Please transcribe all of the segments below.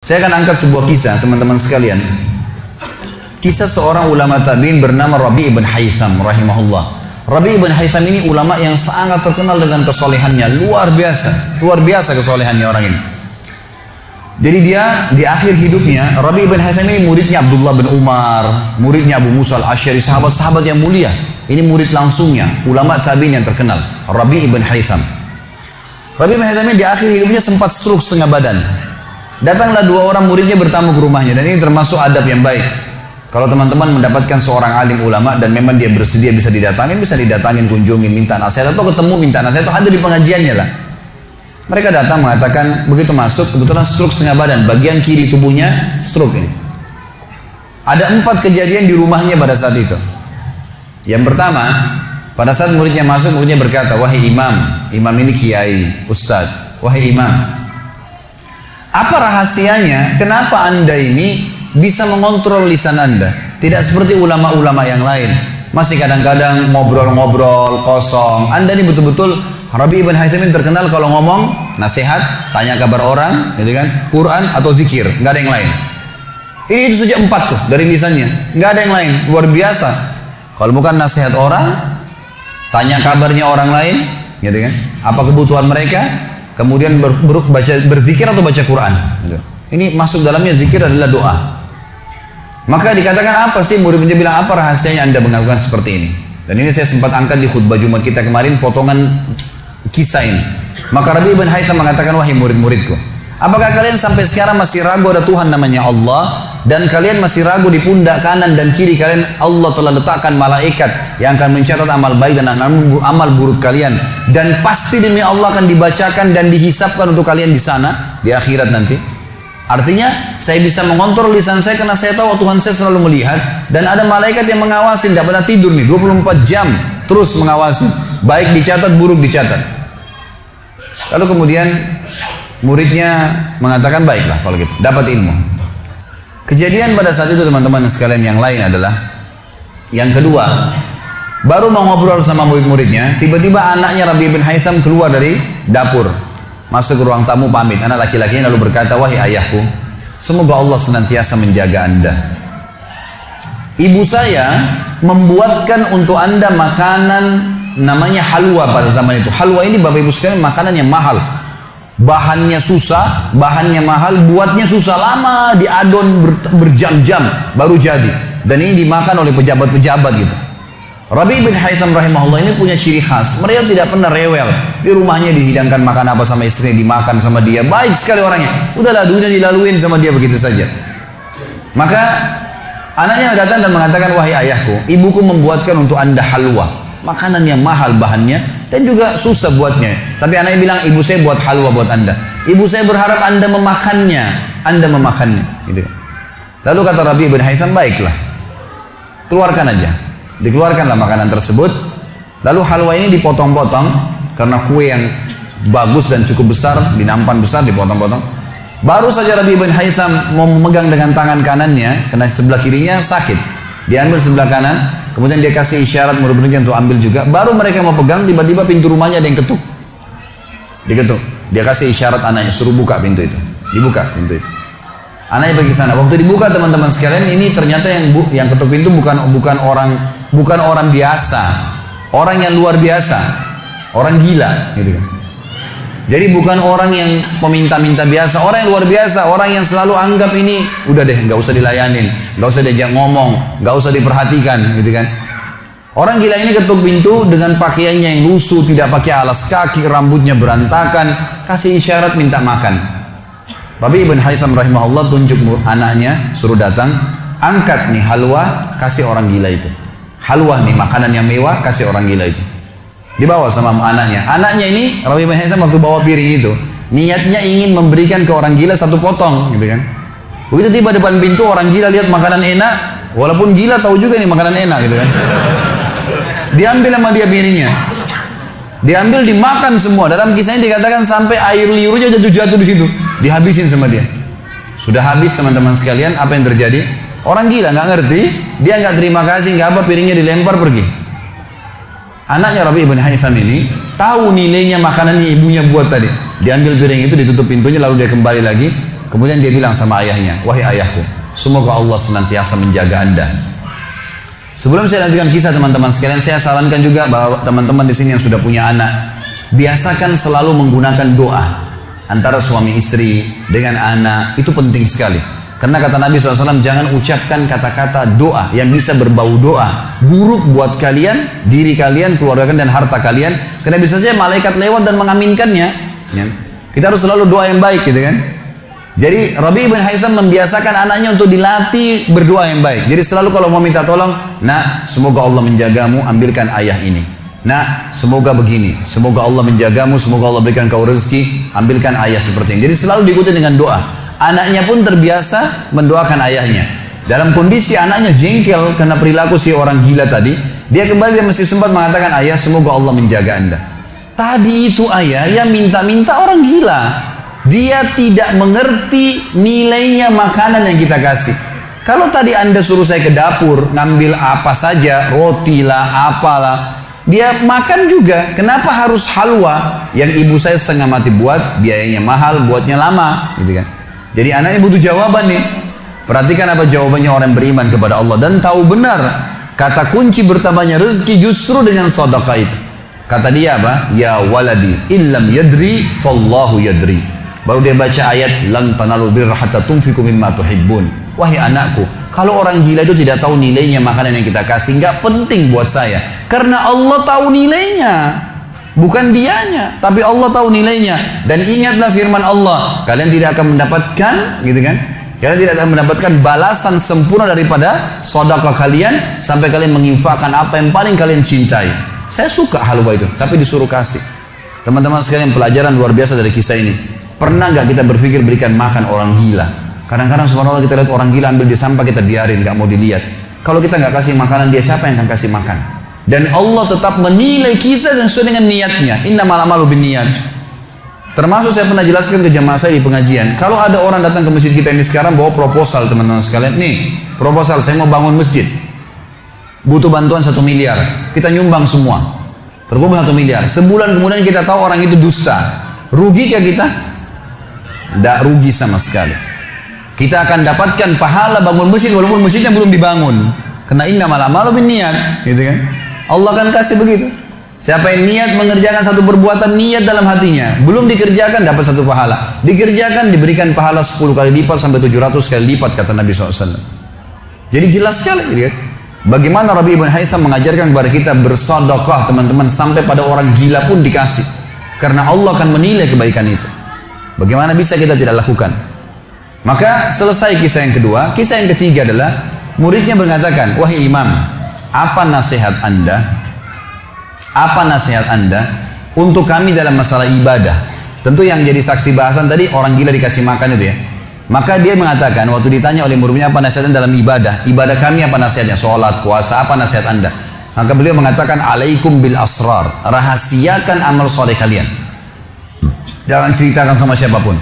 Saya akan angkat sebuah kisah teman-teman sekalian. Kisah seorang ulama tabi'in bernama Rabi' ibn Haytham rahimahullah. Rabi' ibn Haytham ini ulama yang sangat terkenal dengan kesolehannya, luar biasa kesolehannya orang ini. Jadi dia di akhir hidupnya, Rabi' ibn Haytham ini muridnya Abdullah bin Umar, muridnya Abu Musa al-Asy'ari, sahabat-sahabat yang mulia. Ini murid langsungnya, ulama tabi'in yang terkenal, Rabi' ibn Haytham. Rabi' ibn Haytham ini di akhir hidupnya sempat stroke setengah badan. Datanglah dua orang muridnya bertamu ke rumahnya, dan ini termasuk adab yang baik. Kalau teman-teman mendapatkan seorang alim ulama dan memang dia bersedia bisa didatangin, kunjungin, minta nasihat atau ketemu minta nasihat atau ada di pengajiannya lah. Mereka datang mengatakan begitu masuk kebetulan stroke setengah badan, bagian kiri tubuhnya stroke ini. Ada 4 kejadian di rumahnya pada saat itu. Yang pertama, pada saat muridnya masuk, muridnya berkata, "Wahai imam ini kiai, ustadz, wahai imam, apa rahasianya? Kenapa anda ini bisa mengontrol lisan anda? Tidak seperti ulama-ulama yang lain. Masih kadang-kadang ngobrol-ngobrol kosong. Anda ini betul-betul Rabi' ibn Haytham terkenal kalau ngomong nasihat, tanya kabar orang, gitu kan? Quran atau zikir, nggak ada yang lain. Ini itu saja 4 tuh dari lisannya, nggak ada yang lain. Luar biasa. Kalau bukan nasihat orang, tanya kabarnya orang lain, gitu kan? Apa kebutuhan mereka? Kemudian berzikir atau baca Quran. Ini masuk dalamnya zikir adalah doa. Maka dikatakan apa sih, murid-muridnya bilang apa rahasianya anda melakukan seperti ini? Dan ini saya sempat angkat di khutbah Jumat kita kemarin potongan kisah ini. Maka Rabi' ibn Haytham mengatakan, wahai murid-muridku, apakah kalian sampai sekarang masih ragu ada Tuhan namanya Allah? Dan kalian masih ragu di pundak kanan dan kiri kalian Allah telah letakkan malaikat yang akan mencatat amal baik dan amal buruk kalian, dan pasti demi Allah akan dibacakan dan dihisapkan untuk kalian di sana di akhirat nanti. Artinya saya bisa mengontrol lisan saya karena saya tahu Tuhan saya selalu melihat, dan ada malaikat yang mengawasi, tidak pernah tidur nih 24 jam terus mengawasi, baik dicatat buruk dicatat. Lalu kemudian muridnya mengatakan, baiklah kalau gitu, dapat ilmu. Kejadian pada saat itu teman-teman sekalian yang lain adalah, yang kedua, baru mau ngobrol sama murid-muridnya, tiba-tiba anaknya Rabi' bin Haytham keluar dari dapur, masuk ke ruang tamu pamit. Anak laki-lakinya lalu berkata, wahai ayahku, semoga Allah senantiasa menjaga anda. Ibu saya membuatkan untuk anda makanan namanya halwa pada zaman itu. Halwa ini Bapak Ibu sekalian makanan yang mahal. Bahannya susah, bahannya mahal, buatnya susah, lama diadon berjam-jam baru jadi. Dan ini dimakan oleh pejabat-pejabat gitu. Rabi' bin Haytham rahimahullah ini punya ciri khas. Mereka tidak pernah rewel. Di rumahnya dihidangkan makan apa sama istrinya, dimakan sama dia. Baik sekali orangnya. Udahlah, dunia dilaluin sama dia begitu saja. Maka anaknya datang dan mengatakan, wahai ayahku, ibuku membuatkan untuk anda halwa, makanan yang mahal bahannya dan juga susah buatnya. Tapi anaknya bilang, ibu saya buat halwa buat anda. Ibu saya berharap anda memakannya. Gitu. Lalu kata Rabi' bin Haytham, baiklah, keluarkan aja. Dikeluarkanlah makanan tersebut. Lalu halwa ini dipotong-potong karena kue yang bagus dan cukup besar, di nampan besar dipotong-potong. Baru saja Rabi' bin Haytham mau memegang dengan tangan kanannya, karena sebelah kirinya sakit, diambil sebelah kanan. Kemudian dia kasih isyarat murid-muridnya untuk ambil juga. Baru mereka mau pegang, tiba-tiba pintu rumahnya ada yang ketuk. Diketuk. Dia kasih isyarat anaknya, suruh buka pintu itu. Dibuka pintu itu. Anaknya pergi sana. Waktu dibuka teman-teman sekalian, ini ternyata yang ketuk pintu bukan orang biasa, orang yang luar biasa, orang gila, gitu kan. Jadi bukan orang yang peminta-minta biasa, orang yang luar biasa, orang yang selalu anggap ini udah deh, nggak usah dilayanin, nggak usah diajak ngomong, nggak usah diperhatikan, gitu kan. Orang gila ini ketuk pintu dengan pakaiannya yang lusuh, tidak pakai alas kaki, rambutnya berantakan, kasih isyarat minta makan. Rabi' ibn Haytham rahimahullah tunjuk anaknya, suruh datang, angkat nih halwa, kasih orang gila itu. Halwa nih makanan yang mewah, kasih orang gila itu. Dibawa sama anaknya. Anaknya ini Rabi' bin Haytham waktu bawa piring itu, niatnya ingin memberikan ke orang gila 1 potong, gitu kan. Begitu tiba depan pintu, orang gila lihat makanan enak, walaupun gila tahu juga nih makanan enak, gitu kan. Diambil sama dia piringnya. Diambil, dimakan semua. Dalam kisahnya dikatakan sampai air liurnya jatuh di situ, dihabisin sama dia. Sudah habis teman-teman sekalian, apa yang terjadi? Orang gila nggak ngerti, dia nggak terima kasih, nggak apa, piringnya dilempar pergi. Anaknya Rabi' ibn Haytham ini tahu nilainya makanan yang ibunya buat tadi. Diambil piring itu, ditutup pintunya, lalu dia kembali lagi. Kemudian dia bilang sama ayahnya, wahai ayahku, semoga Allah senantiasa menjaga Anda. Sebelum saya lanjutkan kisah teman-teman sekalian, saya sarankan juga bahwa teman-teman di sini yang sudah punya anak, biasakan selalu menggunakan doa antara suami istri dengan anak, itu penting sekali. Karena kata Nabi SAW, jangan ucapkan kata-kata doa yang bisa berbau doa buruk buat kalian, diri kalian, keluarga kalian, dan harta kalian. Karena bisa saja malaikat lewat dan mengaminkannya. Kita harus selalu doa yang baik, gitu kan. Jadi Rabi' bin Haytham membiasakan anaknya untuk dilatih berdoa yang baik. Jadi selalu kalau mau minta tolong, nah semoga Allah menjagamu, ambilkan ayah ini. Nah semoga begini, semoga Allah menjagamu, semoga Allah berikan kau rezeki, ambilkan ayah seperti ini. Jadi selalu diikuti dengan doa. Anaknya pun terbiasa mendoakan ayahnya. Dalam kondisi anaknya jengkel karena perilaku si orang gila tadi, dia kembali dia masih sempat mengatakan, ayah semoga Allah menjaga Anda. Tadi itu ayah yang minta-minta orang gila. Dia tidak mengerti nilainya makanan yang kita kasih. Kalau tadi Anda suruh saya ke dapur ngambil apa saja, roti lah, apalah, dia makan juga. Kenapa harus halwa yang ibu saya setengah mati buat, biayanya mahal, buatnya lama, gitu kan? Jadi anaknya butuh jawaban nih. Perhatikan apa jawabannya orang beriman kepada Allah dan tahu benar kata kunci bertambahnya rezeki justru dengan sedekah itu. Kata dia apa? Ya waladi illam yadri fallahu yadri. Baru dia baca ayat lan tanalul birra hatta tunfiqu mimma tuhibbun. Wahai anakku, kalau orang gila itu tidak tahu nilainya makanan yang kita kasih, nggak penting buat saya. Karena Allah tahu nilainya, bukan dianya, tapi Allah tahu nilainya. Dan ingatlah firman Allah, kalian tidak akan mendapatkan, gitu kan? Kalian tidak akan mendapatkan balasan sempurna daripada sedekah kalian sampai kalian menginfakkan apa yang paling kalian cintai. Saya suka halwa itu, tapi disuruh kasih. Teman-teman sekalian, pelajaran luar biasa dari kisah ini. Pernah nggak kita berpikir berikan makan orang gila? Kadang-kadang subhanallah kita lihat orang gila ambil di sampah, kita biarin, nggak mau dilihat. Kalau kita nggak kasih makanan dia, siapa yang akan kasih makan? Dan Allah tetap menilai kita dan sesuai dengan niatnya. Innamal a'malu binniyat. Termasuk saya pernah jelaskan ke jamaah saya di pengajian. Kalau ada orang datang ke masjid kita ini sekarang bawa proposal, teman-teman sekalian, nih proposal saya mau bangun masjid, butuh bantuan 1 miliar, kita nyumbang semua, terkumpul 1 miliar. Sebulan kemudian kita tahu orang itu dusta, rugi kah kita? Tidak rugi sama sekali. Kita akan dapatkan pahala bangun masjid walaupun masjidnya belum dibangun. Karena innamal a'malu binniyat, gitu kan? Allah akan kasih begitu. Siapa yang niat mengerjakan satu perbuatan, niat dalam hatinya, belum dikerjakan dapat 1 pahala. Dikerjakan diberikan pahala 10 kali lipat sampai 700 kali lipat kata Nabi SAW. Jadi jelas sekali, gitu kan? Bagaimana Rabi' bin Haytham mengajarkan kepada kita bersedekah, teman-teman, sampai pada orang gila pun dikasih. Karena Allah akan menilai kebaikan itu. Bagaimana bisa kita tidak lakukan? Maka selesai kisah yang kedua. Kisah yang ketiga adalah muridnya mengatakan, wahai imam, apa nasihat anda? Apa nasihat anda untuk kami dalam masalah ibadah? Tentu yang jadi saksi bahasan tadi orang gila dikasih makan itu ya. Maka dia mengatakan waktu ditanya oleh muridnya apa nasihatnya dalam ibadah? Ibadah kami apa nasihatnya? Sholat, puasa, apa nasihat anda? Maka beliau mengatakan, alaikum bil asrar, rahasiakan amal soleh kalian. Jangan ceritakan sama siapapun.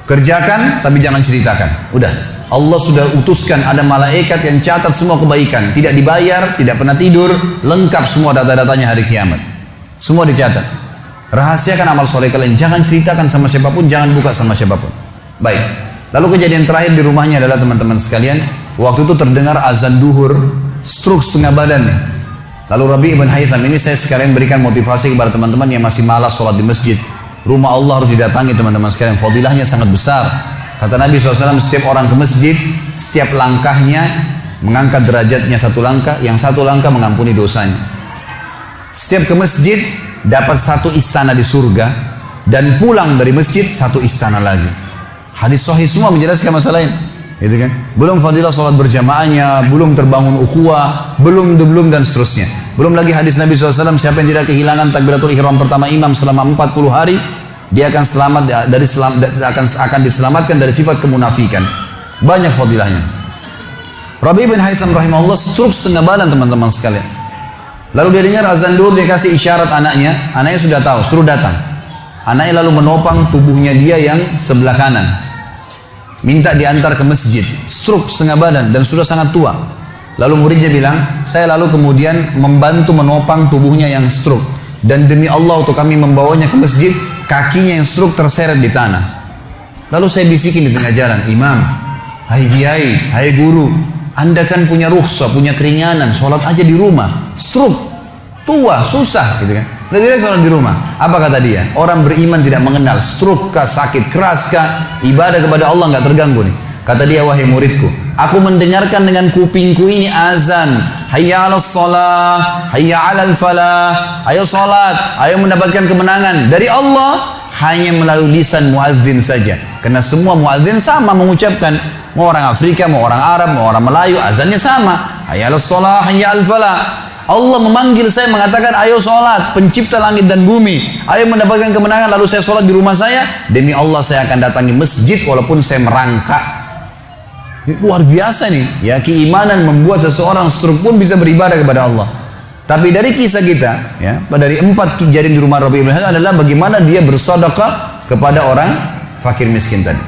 Kerjakan tapi jangan ceritakan. Udah, Allah sudah utuskan ada malaikat yang catat semua kebaikan, tidak dibayar, tidak pernah tidur, lengkap semua data-datanya hari kiamat. Semua dicatat. Rahasiakan amal soleh kalian, jangan ceritakan sama siapapun, jangan buka sama siapapun. Baik. Lalu kejadian terakhir di rumahnya adalah teman-teman sekalian, waktu itu terdengar azan duhur, stroke setengah badan nih. Lalu Rabi' bin Haytham ini saya sekalian berikan motivasi kepada teman-teman yang masih malas sholat di masjid. Rumah Allah harus didatangi teman-teman sekalian, fadilahnya sangat besar. Kata Nabi SAW, setiap orang ke masjid, setiap langkahnya mengangkat derajatnya 1 langkah, yang 1 langkah mengampuni dosanya. Setiap ke masjid dapat 1 istana di surga, dan pulang dari masjid 1 istana lagi. Hadis sahih semua menjelaskan masalah ini, gitu kan? Belum fadilah sholat berjamaahnya, belum terbangun ukhuwah, belum dan seterusnya. Belum lagi hadis Nabi SAW, siapa yang tidak kehilangan takbiratul ihram pertama imam selama 40 hari, dia akan akan diselamatkan dari sifat kemunafikan. Banyak fadilahnya. Rabi' bin Haytham rahimahullah stroke setengah badan teman-teman sekalian. Lalu dia dengar azan duhur, dia kasih isyarat anaknya sudah tahu, suruh datang. Anaknya lalu menopang tubuhnya dia yang sebelah kanan, minta diantar ke masjid. Stroke setengah badan dan sudah sangat tua. Lalu muridnya bilang, saya lalu kemudian membantu menopang tubuhnya yang stroke, dan demi Allah untuk kami membawanya ke masjid, kakinya yang stroke terseret di tanah. Lalu saya bisikin di tengah jalan, imam, hai kiai, hai guru, anda kan punya rukhsah, punya keringanan, sholat aja di rumah, stroke, tua, susah gitu kan. Lebih baik sholat di rumah. Apa kata dia? Orang beriman tidak mengenal stroke kah, sakit keras kah, ibadah kepada Allah nggak terganggu nih. Kata dia, wahai muridku, aku mendengarkan dengan kupingku ini azan, hayya 'alas shalah, hayya 'alal falah, ayo sholat, ayo mendapatkan kemenangan dari Allah, hanya melalui lisan muadzin saja. Karena semua muadzin sama mengucapkan, mau orang Afrika, mau orang Arab, mau orang Melayu, azannya sama, hayya 'alas shalah, hayya 'alal falah. Allah memanggil saya mengatakan, ayo sholat, pencipta langit dan bumi, ayo mendapatkan kemenangan. Lalu saya sholat di rumah saya, demi Allah saya akan datangi masjid walaupun saya merangkak. Ini luar biasa nih, ya, keimanan membuat seseorang stroke pun bisa beribadah kepada Allah. Tapi dari kisah kita, ya, dari 4 kejadian di rumah Rabi' ibn Haytham adalah bagaimana dia bersedekah kepada orang fakir miskin tadi.